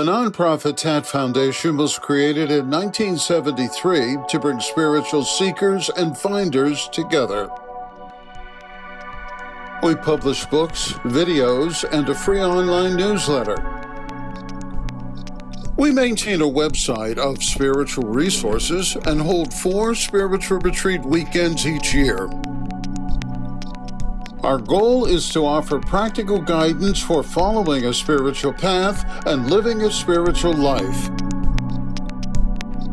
nonprofit TAT Foundation was created in 1973 to bring spiritual seekers and finders together. We publish books, videos, and a free online newsletter. We maintain a website of spiritual resources and hold 4 spiritual retreat weekends each year. Our goal is to offer practical guidance for following a spiritual path and living a spiritual life.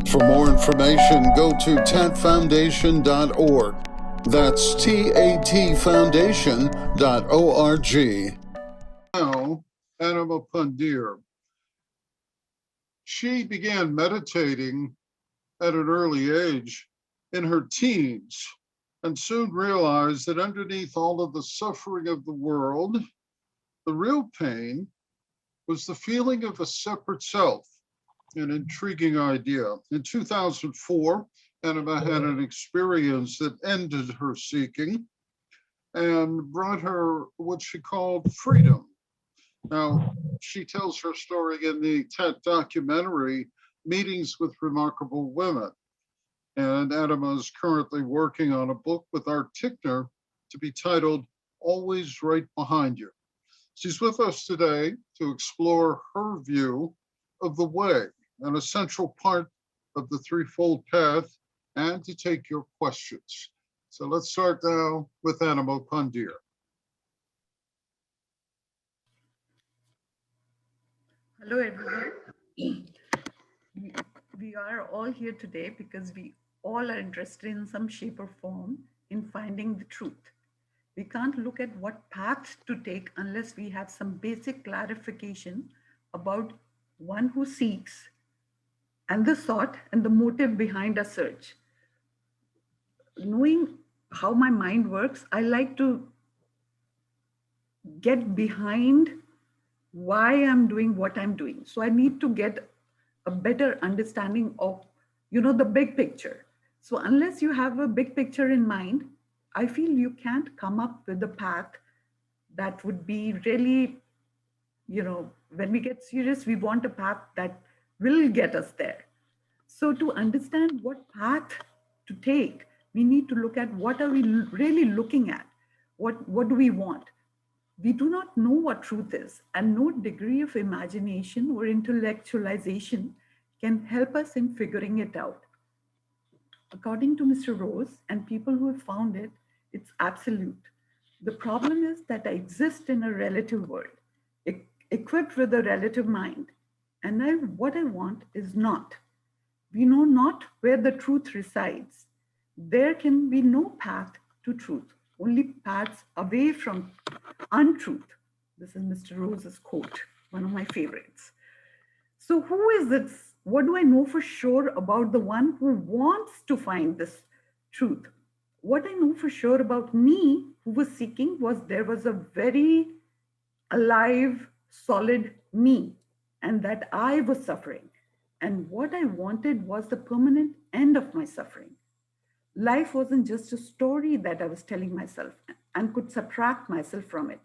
For more information, go to tatfoundation.org. That's tatfoundation.org. Now, Anima Pundeer. She began meditating at an early age in her teens, and soon realized that underneath all of the suffering of the world, the real pain was the feeling of a separate self, an intriguing idea. In 2004, Anima had an experience that ended her seeking and brought her what she called freedom. Now, she tells her story in the TED documentary, Meetings with Remarkable Women. And Anima is currently working on a book with Art Ticknor to be titled Always Right Behind You. She's with us today to explore her view of the way, an essential part of the threefold path, and to take your questions. So let's start now with Anima Pundeer. Hello, everyone. We are all here today because we all are interested in some shape or form in finding the truth. We can't look at what path to take unless we have some basic clarification about one who seeks and the thought and the motive behind a search. Knowing how my mind works, I like to get behind why I'm doing what I'm doing. So I need to get a better understanding of, the big picture. So unless you have a big picture in mind, I feel you can't come up with a path that would be really, when we get serious, we want a path that will get us there. So to understand what path to take, we need to look at what are we really looking at? What do we want? We do not know what truth is, and no degree of imagination or intellectualization can help us in figuring it out. According to Mr. Rose and people who have found it, it's absolute. The problem is that I exist in a relative world, equipped with a relative mind, and what I want is not. We know not where the truth resides. There can be no path to truth, only paths away from untruth. This is Mr. Rose's quote, one of my favorites. So who is this? What do I know for sure about the one who wants to find this truth? What I know for sure about me who was seeking was there was a very alive, solid me, and that I was suffering. And what I wanted was the permanent end of my suffering. Life wasn't just a story that I was telling myself and could subtract myself from it.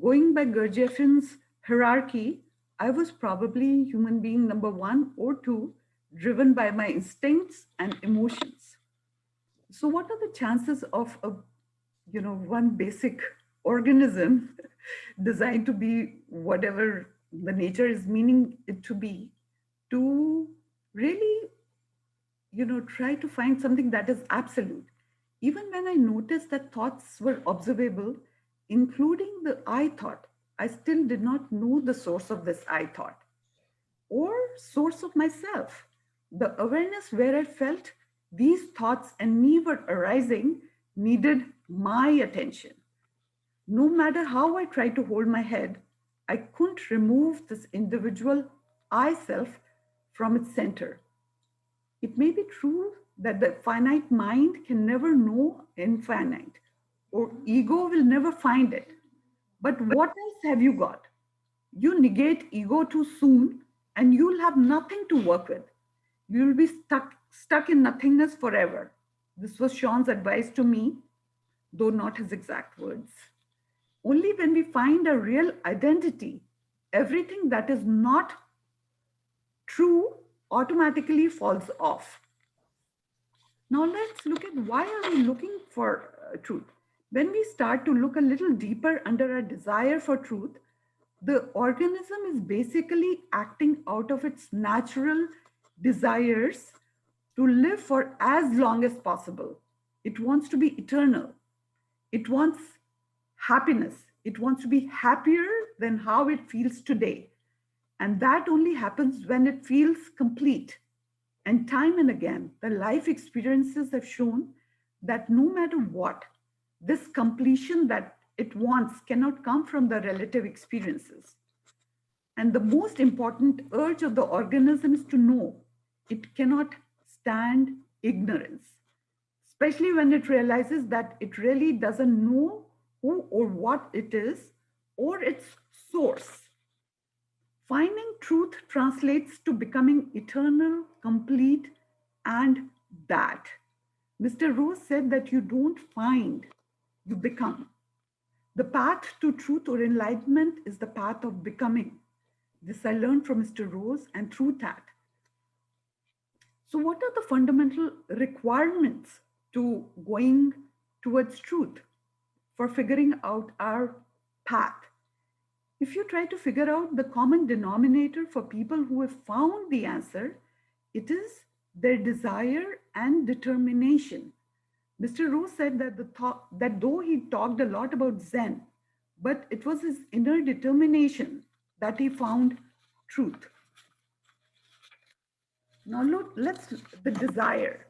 Going by Gurdjieff's hierarchy, I was probably human being number 1 or 2, driven by my instincts and emotions. So what are the chances of one basic organism designed to be whatever the nature is meaning it to be, to really try to find something that is absolute? Even when I noticed that thoughts were observable, including the I thought, I still did not know the source of this I thought or source of myself. The awareness where I felt these thoughts and me were arising needed my attention. No matter how I tried to hold my head, I couldn't remove this individual I self from its center. It may be true that the finite mind can never know infinite, or ego will never find it. But what else have you got? You negate ego too soon and you'll have nothing to work with. You'll be stuck in nothingness forever. This was Sean's advice to me, though not his exact words. Only when we find a real identity, everything that is not true automatically falls off. Now let's look at why are we looking for truth. When we start to look a little deeper under our desire for truth, the organism is basically acting out of its natural desires to live for as long as possible. It wants to be eternal. It wants happiness. It wants to be happier than how it feels today. And that only happens when it feels complete. And time and again, the life experiences have shown that no matter what, this completion that it wants cannot come from the relative experiences. And the most important urge of the organism is to know. It cannot stand ignorance, especially when it realizes that it really doesn't know who or what it is or its source. Finding truth translates to becoming eternal, complete, and that. Mr. Rose said that you don't find, you become. The path to truth or enlightenment is the path of becoming. This I learned from Mr. Rose and through TAT. So, what are the fundamental requirements to going towards truth for figuring out our path? If you try to figure out the common denominator for people who have found the answer, it is their desire and determination. Mr. Rose said that though he talked a lot about Zen, but it was his inner determination that he found truth. Now let's the desire.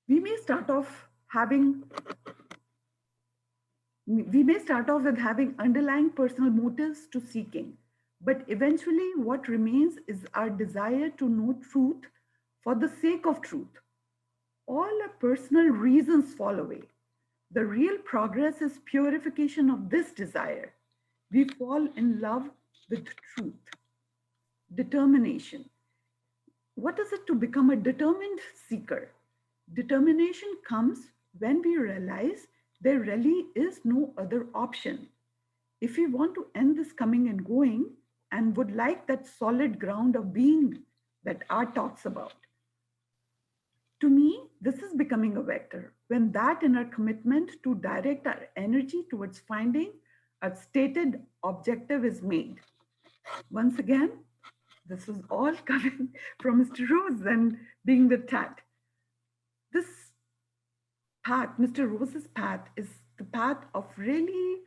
We may start off with having underlying personal motives to seeking, but eventually what remains is our desire to know truth for the sake of truth. All our personal reasons fall away. The real progress is purification of this desire. We fall in love with truth. Determination. What is it to become a determined seeker? Determination comes when we realize there really is no other option. If we want to end this coming and going and would like that solid ground of being that Art talks about, to me, this is becoming a vector when that inner commitment to direct our energy towards finding a stated objective is made. Once again, this is all coming from Mr. Rose and being with TAT. This path, Mr. Rose's path, is the path of really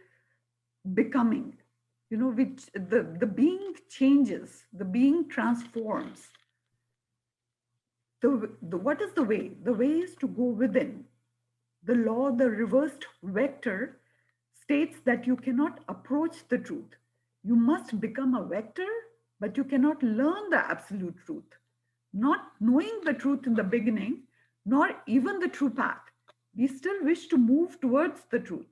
becoming, which the being changes, the being transforms. What is the way? The way is to go within. The law, the reversed vector, states that you cannot approach the truth. You must become a vector, but you cannot learn the absolute truth. Not knowing the truth in the beginning, nor even the true path. We still wish to move towards the truth.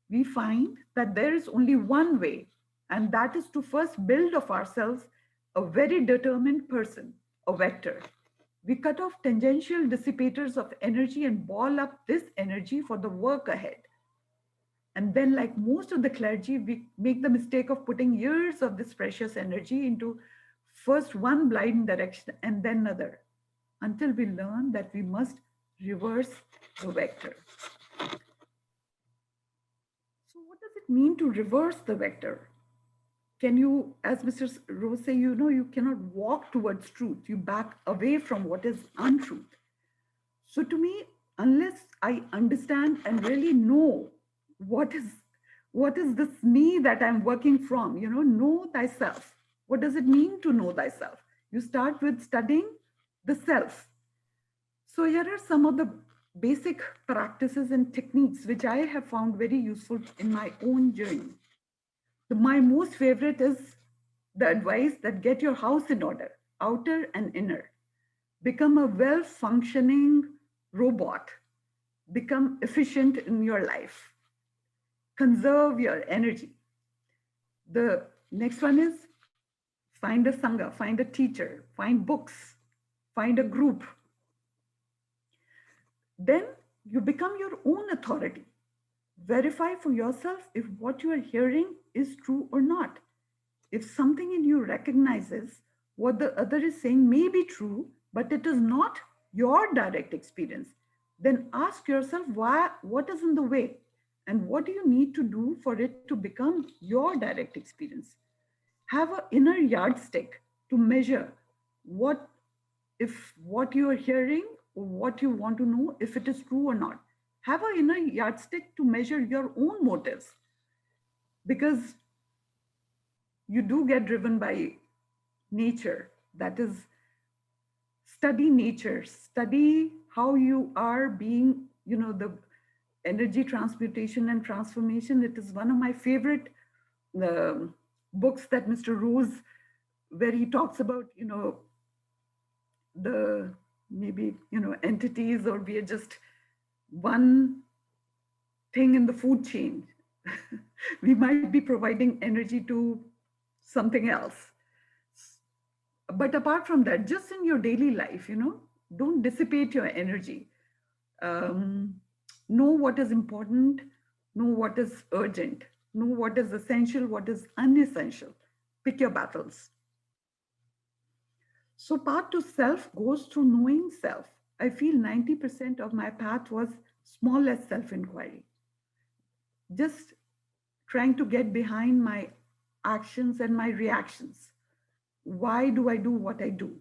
We find that there is only one way, and that is to first build of ourselves a very determined person, a vector. We cut off tangential dissipators of energy and ball up this energy for the work ahead. And then, like most of the clergy, we make the mistake of putting years of this precious energy into first one blind direction and then another, until we learn that we must reverse the vector. So what does it mean to reverse the vector? Can you, as Mr. Rose say, you cannot walk towards truth. You back away from what is untruth. So to me, unless I understand and really know what is this me that I'm working from, know thyself. What does it mean to know thyself? You start with studying the self. So here are some of the basic practices and techniques which I have found very useful in my own journey. My most favorite is the advice that get your house in order, outer and inner. Become a well-functioning robot. Become efficient in your life. Conserve your energy. The next one is find a sangha, find a teacher, find books, find a group. Then you become your own authority. Verify for yourself if what you are hearing is true or not. If something in you recognizes what the other is saying may be true, but it is not your direct experience, then ask yourself why, what is in the way, and what do you need to do for it to become your direct experience. Have an inner yardstick to measure what, if what you are hearing or what you want to know, if it is true or not. Have an inner yardstick to measure your own motives, because you do get driven by nature. That is, study nature, study how you are being, the energy transmutation and transformation. It is one of my favorite um books that Mr. Rose, where he talks about, the maybe, entities, or we are just one thing in the food chain. We might be providing energy to something else. But apart from that, just in your daily life, don't dissipate your energy. um, know what is important, know what is urgent, know what is essential, what is unessential. Pick your battles. So, path to self goes through knowing self. I feel 90% of my path was smallest self inquiry, just trying to get behind my actions and my reactions. Why do I do what I do?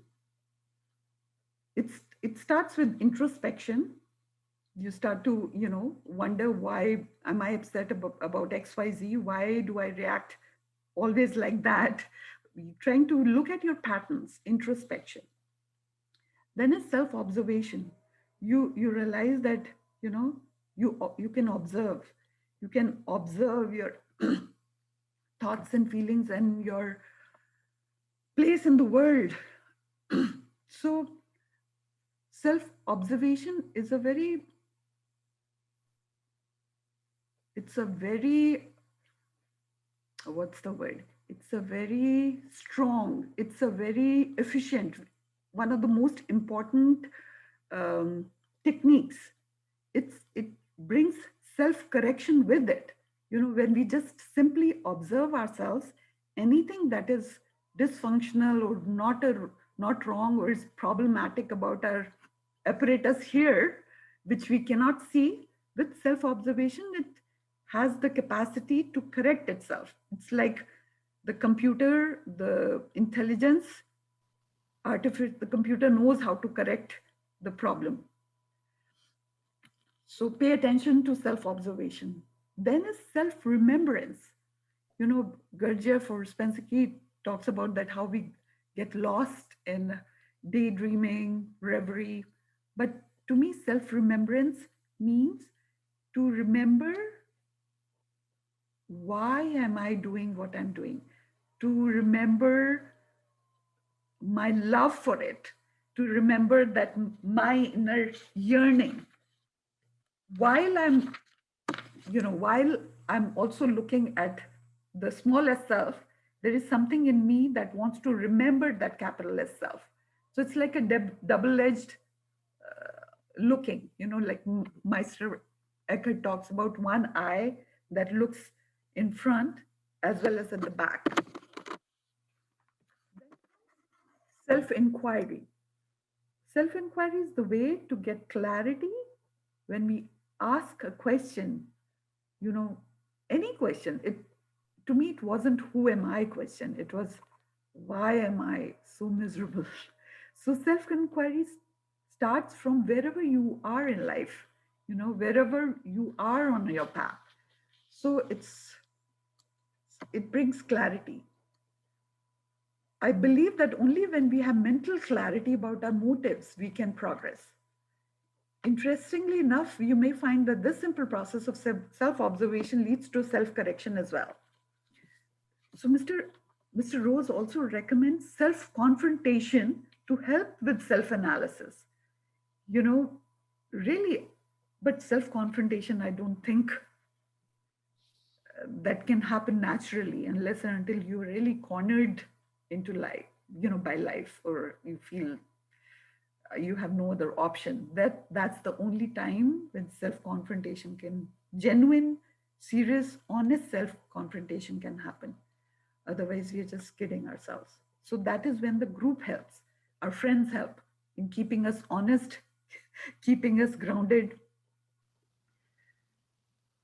It starts with introspection. You start to, wonder, why am I upset about XYZ? Why do I react always like that? Trying to look at your patterns, introspection. Then is self-observation. You realize that, you can observe. You can observe your thoughts and feelings and your place in the world. So self-observation is a very, it's a very, what's the word? It's a very strong, it's a very efficient, one of the most important um, techniques. It brings self-correction with it. When we just simply observe ourselves, anything that is dysfunctional or not wrong or is problematic about our apparatus here, which we cannot see, with self-observation, it has the capacity to correct itself. It's like the computer, the intelligence, the computer knows how to correct the problem. So pay attention to self-observation. Then is self-remembrance. Gurdjieff or Spensky talks about that, how we get lost in daydreaming, reverie. But to me, self-remembrance means to remember, why am I doing what I'm doing? To remember my love for it, to remember that my inner yearning. While I'm also looking at the smallest self, there is something in me that wants to remember that capital S self. So it's like a double-edged looking, like Meister Eckhart talks about, one eye that looks in front as well as at the back. Self inquiry. Self inquiry is the way to get clarity when we ask a question, you know, any question. To me, it wasn't who am I question, it was why am I so miserable? So self inquiry starts from wherever you are in life, wherever you are on your path. So it brings clarity. I believe that only when we have mental clarity about our motives, we can progress. Interestingly enough, you may find that this simple process of self observation leads to self correction as well. So, Mr. Rose also recommends self confrontation to help with self analysis. You know, really, but self confrontation, I don't think that can happen naturally unless and until you're really cornered into life, by life, or you feel you have no other option. That's the only time when self confrontation can, genuine, serious, honest self confrontation can happen. Otherwise, we're just kidding ourselves. So that is when the group helps. Our friends help in keeping us honest, keeping us grounded.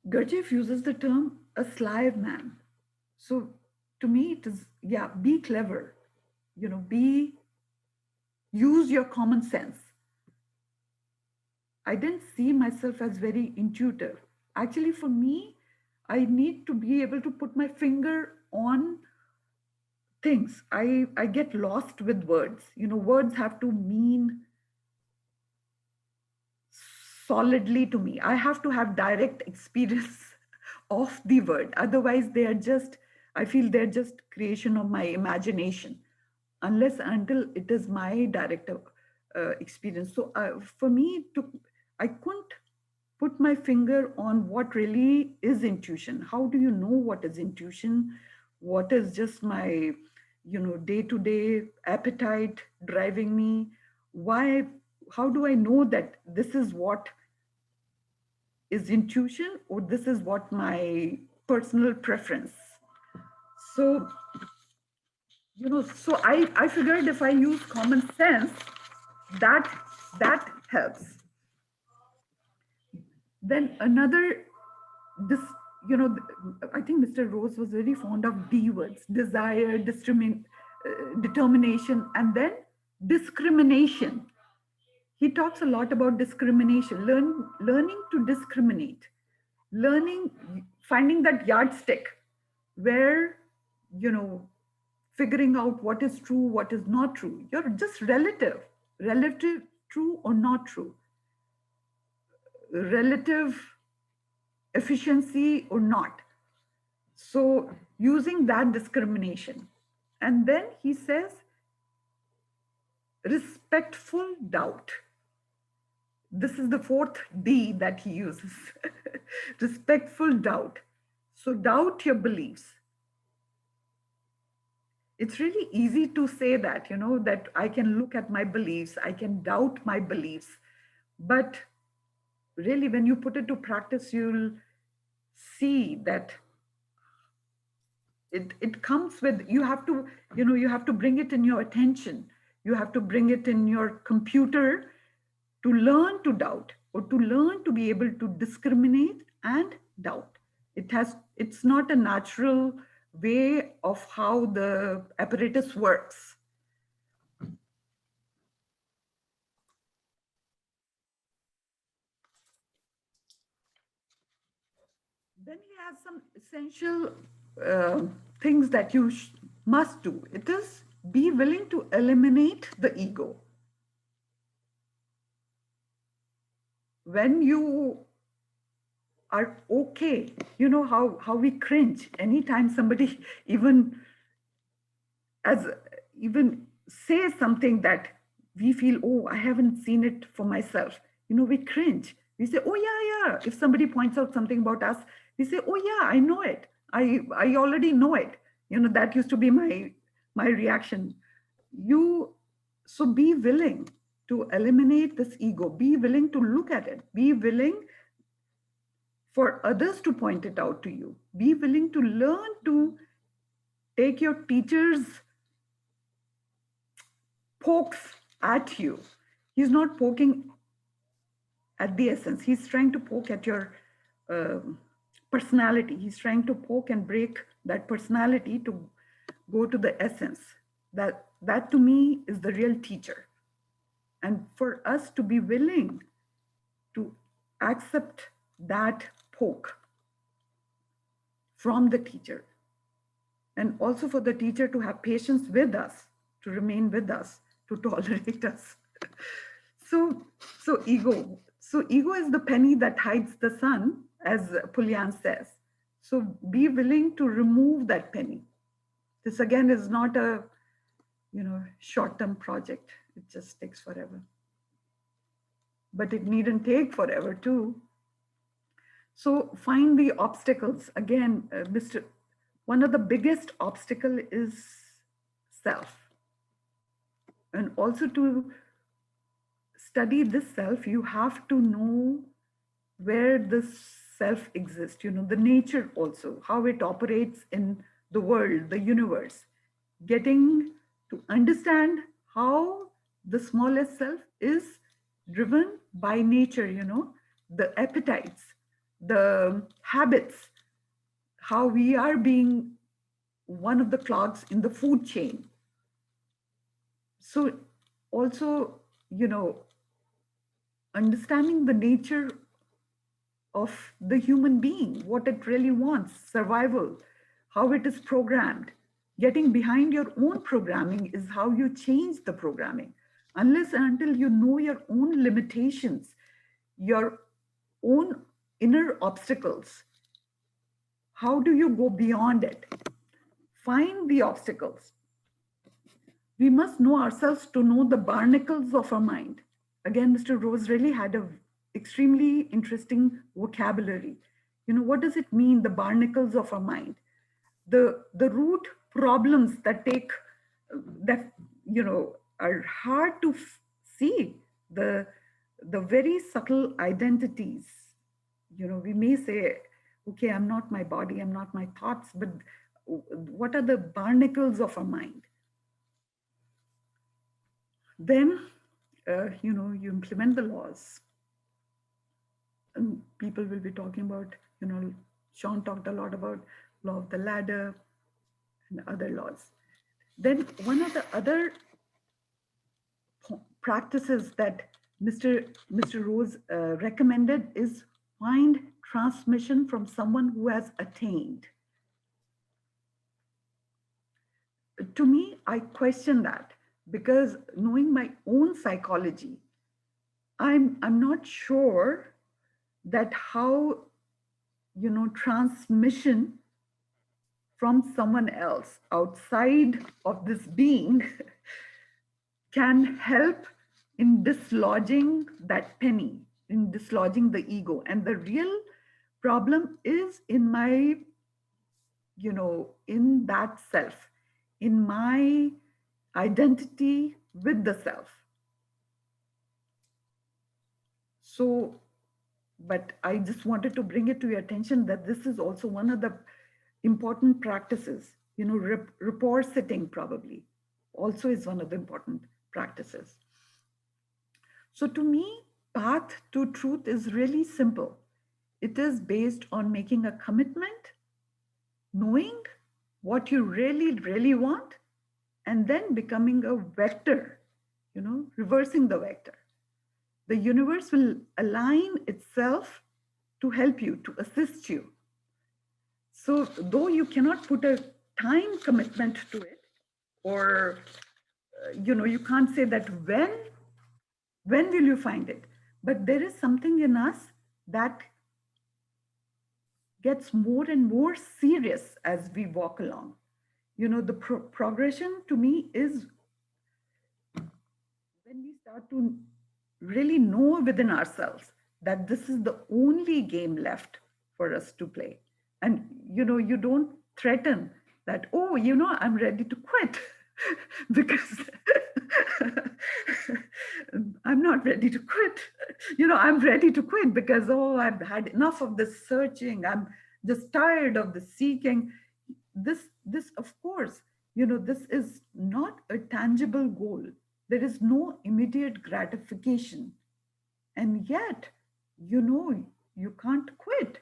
Gurdjieff uses the term a sly man. So to me, it is, yeah, be clever, use your common sense. I didn't see myself as very intuitive. Actually, for me, I need to be able to put my finger on things. I get lost with words. Words have to mean solidly to me. I have to have direct experience of the word. Otherwise, I feel they're just creation of my imagination, unless until it is my direct experience. So for me, I couldn't put my finger on what really is intuition. How do you know what is intuition? What is just my, day-to-day appetite driving me? Why? How do I know that this is what is intuition or this is what my personal preference? So, so I figured if I use common sense, that that helps. Then another, this, I think Mr. Rose was very fond of D words: desire, determination, and then discrimination. He talks a lot about discrimination, learning to discriminate, learning, finding that yardstick where, you know, figuring out what is true, what is not true. You're just relative true or not true, relative efficiency or not. So using that discrimination. And then he says respectful doubt. This is the fourth D that he uses. Respectful doubt. So doubt your beliefs. It's really easy to say that, that I can look at my beliefs, I can doubt my beliefs. But really, when you put it to practice, you'll see that it comes with, you have to bring it in your attention. You have to bring it in your computer to learn to doubt, or to learn to be able to discriminate and doubt. It's not a natural way of how the apparatus works. Then he has some essential things that you must do. It is be willing to eliminate the ego. When you are okay, how we cringe anytime somebody even as even say something that we feel, oh, I haven't seen it for myself. We cringe. We say, oh yeah. If somebody points out something about us, we say, oh yeah, I know it. I already know it. That used to be my reaction. So be willing to eliminate this ego. Be willing to look at it. Be willing for others to point it out to you. Be willing to learn to take your teacher's pokes at you. He's not poking at the essence. He's trying to poke at your personality. He's trying to poke and break that personality to go to the essence. That to me is the real teacher. And for us to be willing to accept that poke from the teacher, and also for the teacher to have patience with us, to remain with us, to tolerate us. So ego. So ego is the penny that hides the sun, as Pulyan says. So be willing to remove that penny. This again is not a, short-term project. It just takes forever. But it needn't take forever too. So find the obstacles. Again, one of the biggest obstacle is self. And also to study this self, you have to know where this self exists, the nature also, how it operates in the world, the universe. Getting to understand how the smallest self is driven by nature, the appetites, the habits, how we are being one of the clogs in the food chain. So, also, you know, understanding the nature of the human being, what it really wants, survival, how it is programmed. Getting behind your own programming is how you change the programming. Unless and until you know your own limitations, your own inner obstacles, how do you go beyond it? Find the obstacles. We must know ourselves to know the barnacles of our mind. Again, Mr. Rose really had a extremely interesting vocabulary. What does it mean, the barnacles of our mind? The root problems that that are hard to see, the very subtle identities. We may say, okay, I'm not my body, I'm not my thoughts, but what are the barnacles of our mind? Then, you implement the laws. And people will be talking about, Sean talked a lot about law of the ladder and other laws. Then one of the other practices that Mr. Rose recommended is find transmission from someone who has attained. To me, I question that, because knowing my own psychology, I'm not sure that how transmission from someone else outside of this being can help in dislodging that penny, in dislodging the ego. And the real problem is in my, in that self, in my identity with the self. So, but I just wanted to bring it to your attention that this is also one of the important practices. Rapport setting probably also is one of the important practices. So to me, path to truth is really simple. It is based on making a commitment, knowing what you really, really want, and then becoming a vector, reversing the vector. The universe will align itself to help you, to assist you. So, though you cannot put a time commitment to it, or you can't say that when will you find it, but there is something in us that gets more and more serious as we walk along. The progression to me is when we start to really know within ourselves that this is the only game left for us to play. And you don't threaten that, oh, I'm ready to quit because I'm not ready to quit. I'm ready to quit because, oh, I've had enough of this searching, I'm just tired of the seeking. This of course, this is not a tangible goal. There is no immediate gratification. And yet, you can't quit.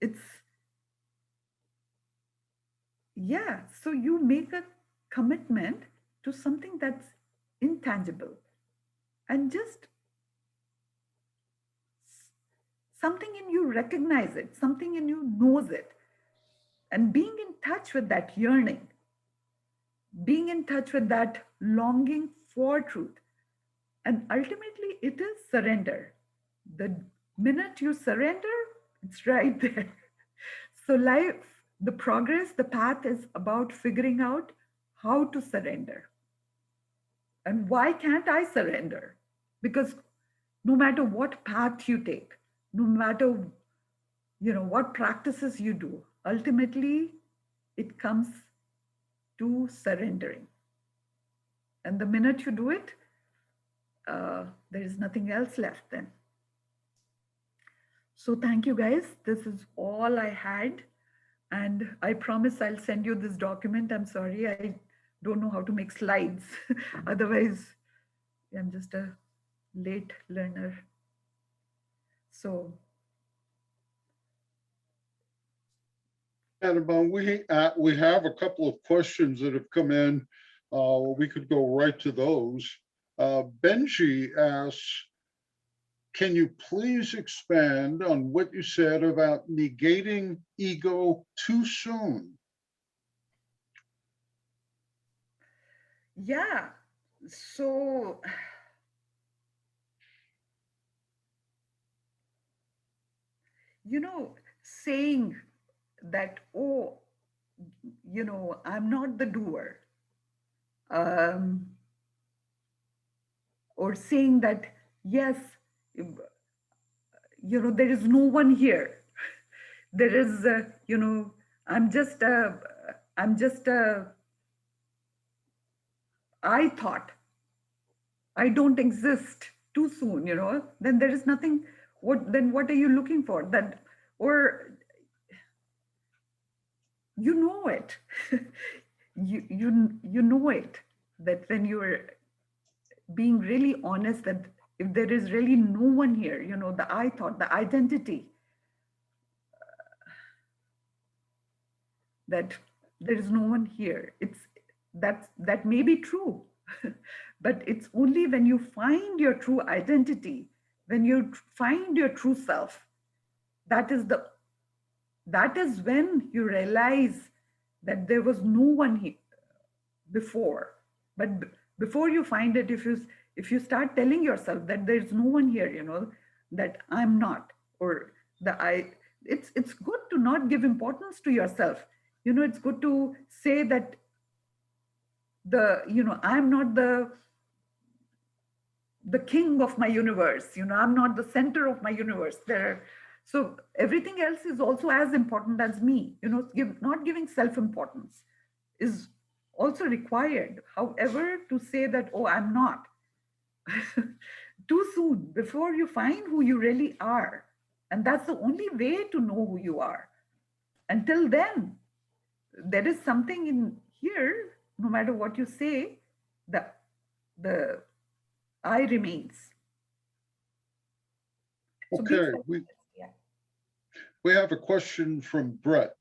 It's, yeah, so you make a commitment to something that's intangible, and just something in you recognize it, something in you knows it, and being in touch with that yearning, being in touch with that longing for truth. And ultimately, it is surrender. The minute you surrender, it's right there. So, life, the progress, the path is about figuring out how to surrender. And why can't I surrender? Because no matter what path you take, no matter what practices you do, ultimately it comes to surrendering. And the minute you do it, there is nothing else left then. So thank you guys. This is all I had. And I promise I'll send you this document. I'm sorry, I don't know how to make slides. Otherwise, I'm just a late learner. So, Anima, we have a couple of questions that have come in. We could go right to those. Benji asks, can you please expand on what you said about negating ego too soon? yeah. So, saying that, oh, I'm not the doer, um, or saying that, yes, there is no one here. There is, I'm just a, I'm just a, I thought I don't exist too soon, then there is nothing. What are you looking for? Or you know it. You know it, that when you're being really honest, that if there is really no one here, the I thought, the identity, that there is no one here, that may be true. But it's only when you find your true identity, when you find your true self, that is the that is when you realize that there was no one here before. But before you find it, if you start telling yourself that there's no one here, that I'm not, or the I it's good to not give importance to yourself. It's good to say that I'm not the king of my universe. I'm not the center of my universe. So everything else is also as important as me. Not giving self importance is also required. However, to say that, oh, I'm not, too soon, before you find who you really are. And that's the only way to know who you are. Until then, there is something in here, no matter what you say, the I remains. So be Okay, selfless. Yeah. we have a question from Brett.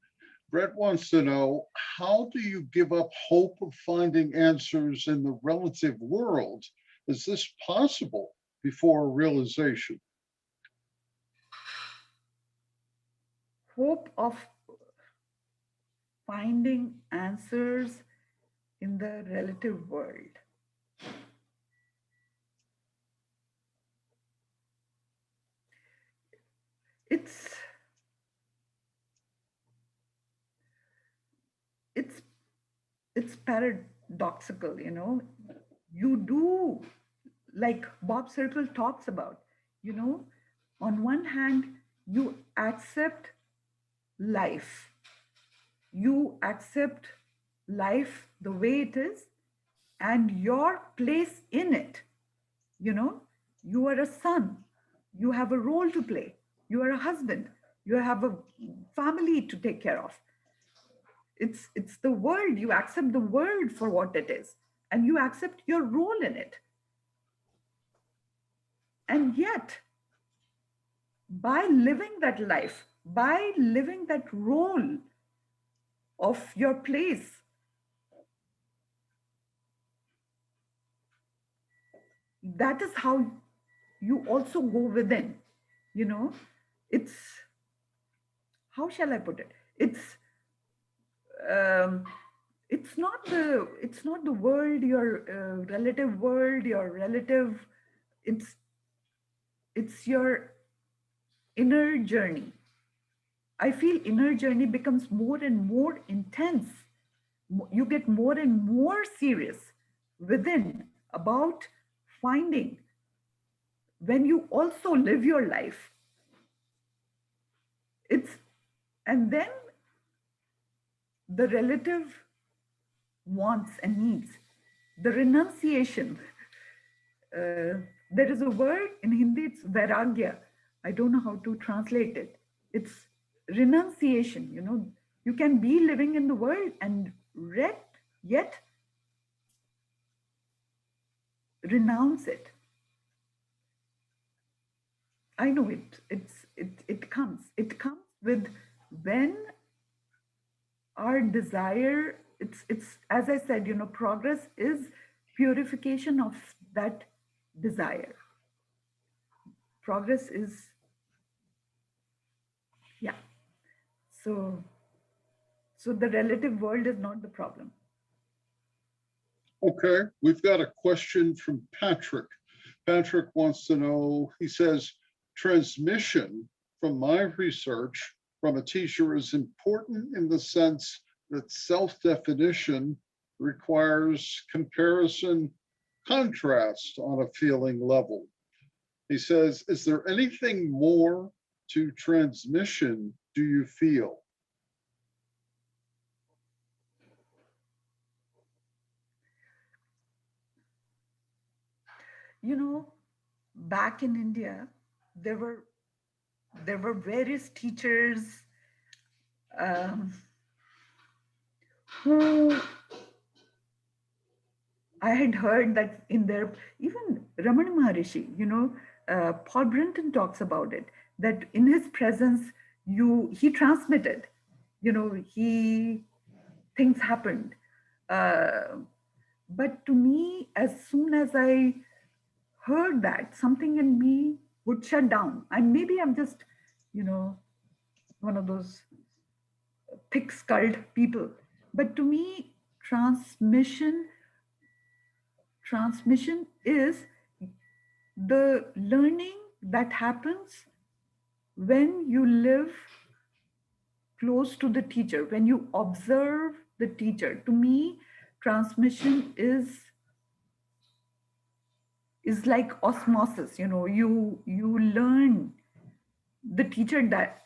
Brett wants to know, how do you give up hope of finding answers in the relative world? Is this possible before realization? Hope of finding answers in the relative world. It's it's it's paradoxical, You do, like Bob Circle talks about, on one hand, you accept life. You accept life the way it is and your place in it. You know, you are a son, you have a role to play, you are a husband, you have a family to take care of. It's the world. You accept the world for what it is, and you accept your role in it. And yet, by living that life, by living that role of your place, that is how you also go within. You know, it's, how shall I put it? Um, it's not the world, your relative world, your relative. It's your inner journey. I feel inner journey becomes more and more intense. You get more and more serious within about finding, when you also live your life. It's, and then the relative wants and needs, the renunciation. There is a word in Hindi, it's vairagya. I don't know how to translate it. It's renunciation. You can be living in the world and yet renounce it. I know it comes with when our desire, it's as I said, progress is purification of that desire. Progress is, yeah. So the relative world is not the problem. Okay, we've got a question from Patrick. Patrick wants to know, he says, transmission from my research from a teacher is important in the sense that self-definition requires comparison, contrast on a feeling level. He says, is there anything more to transmission do you feel? Back in India, there were various teachers um, who I had heard that in their, even Ramana Maharishi, Paul Brinton talks about it, that in his presence, he transmitted, things happened. Uh, but to me, as soon as I heard that, something in me would shut down. And maybe I'm just, one of those thick skulled people. But to me, transmission is the learning that happens when you live close to the teacher, when you observe the teacher. To me, transmission is like osmosis. You learn the teacher, that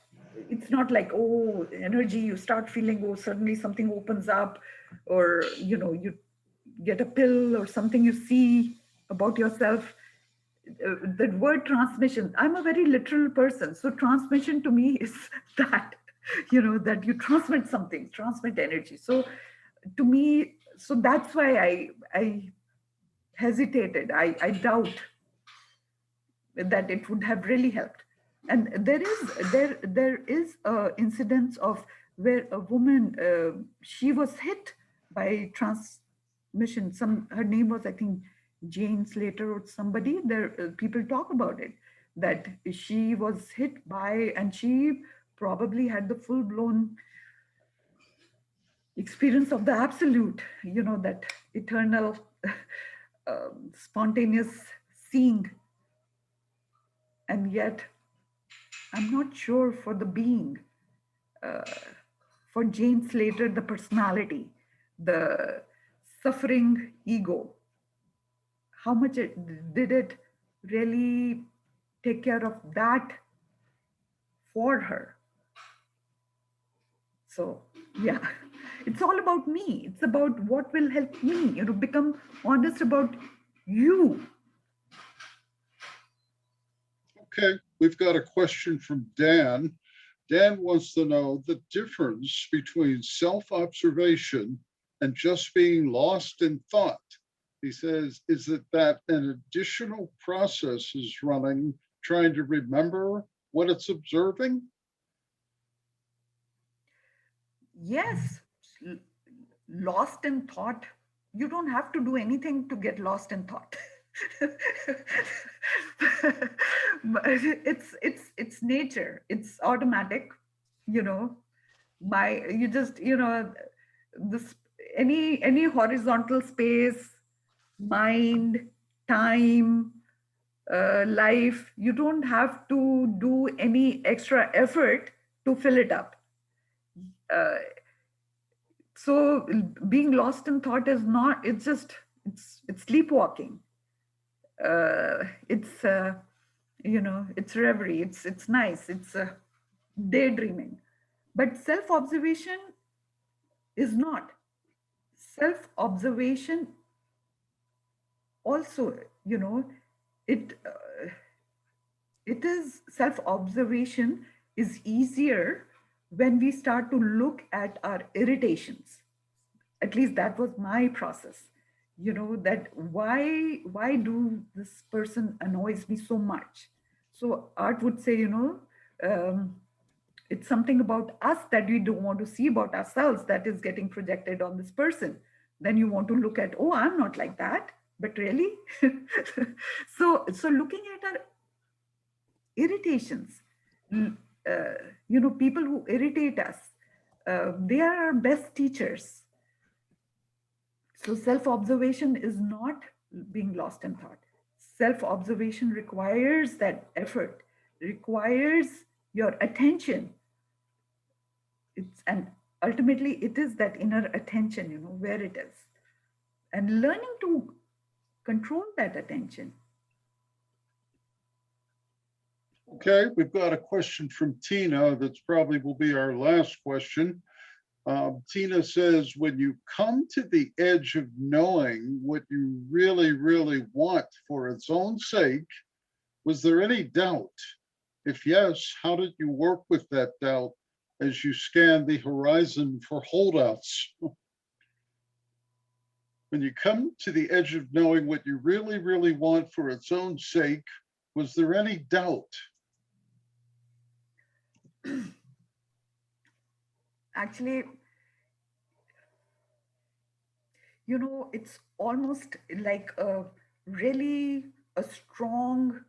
it's not like, oh, energy, you start feeling, oh, suddenly something opens up, or you get a pill or something you see about yourself. The word transmission, I'm a very literal person, so transmission to me is that, that you transmit something, transmit energy. So to me, so that's why I hesitated. I doubt that it would have really helped. And there is a incidence of where a woman, she was hit by transmission. Her name was, I think, Jane Slater or somebody. There, people talk about it, that she was hit by, and she probably had the full blown experience of the absolute, that eternal, spontaneous seeing. And yet, I'm not sure for the being, uh, for Jane Slater, the personality, the suffering ego, how much did it really take care of that for her? So, yeah, it's all about me. It's about what will help me, become honest about you. Okay, we've got a question from Dan. Dan wants to know the difference between self-observation and just being lost in thought. He says, is it that an additional process is running, trying to remember what it's observing? Yes, lost in thought. You don't have to do anything to get lost in thought. It's nature. It's automatic. You know, you just this any horizontal space, mind, time, life. You don't have to do any extra effort to fill it up. Uh, so being lost in thought is not, it's sleepwalking. It's it's reverie, it's nice, it's daydreaming. But self-observation is not. Self-observation also, it it is, self-observation is easier when we start to look at our irritations. At least that was my process. that why do this person annoys me so much. So Art would say, um, it's something about us that we don't want to see about ourselves that is getting projected on this person. Then you want to look at, oh, I'm not like that, but really. So looking at our irritations, l- uh, people who irritate us, they are our best teachers. So self observation is not being lost in thought. Self observation requires that effort, requires your attention. And ultimately it is that inner attention, where it is, and learning to control that attention. Okay, we've got a question from Tina that's probably will be our last question. Tina says, when you come to the edge of knowing what you really, really want for its own sake, was there any doubt? If yes, how did you work with that doubt as you scan the horizon for holdouts? When you come to the edge of knowing what you really, really want for its own sake, was there any doubt? Actually, it's almost like a really a strong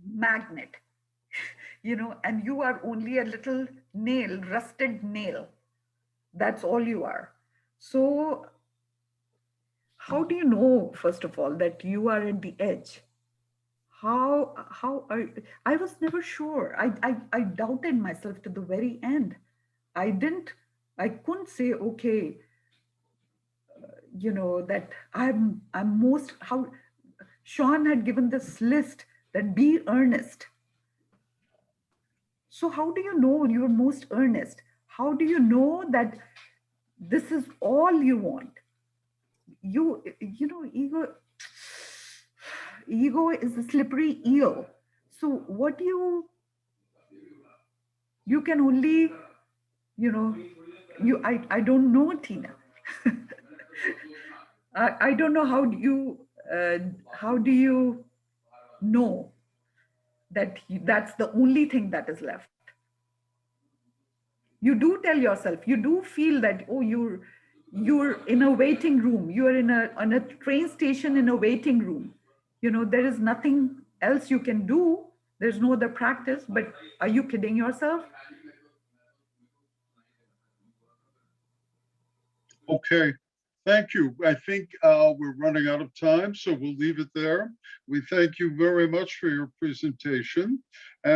magnet, and you are only a little nail, rusted nail. That's all you are. So how do you know, first of all, that you are at the edge? How are, I was never sure. I doubted myself to the very end. I didn't, I couldn't say, okay, that I'm most, how Sean had given this list that be earnest. So how do you know you're most earnest? How do you know that this is all you want? Ego is a slippery eel. So what you can only, you know I don't know, Tina. I don't know how do you know that that's the only thing that is left. You do tell yourself, you do feel that, oh, you're in a waiting room, you're in a on a train station in a waiting room. There is nothing else you can do. There's no other practice. But are you kidding yourself? Okay, thank you. I think we're running out of time, so we'll leave it there. We thank you very much for your presentation.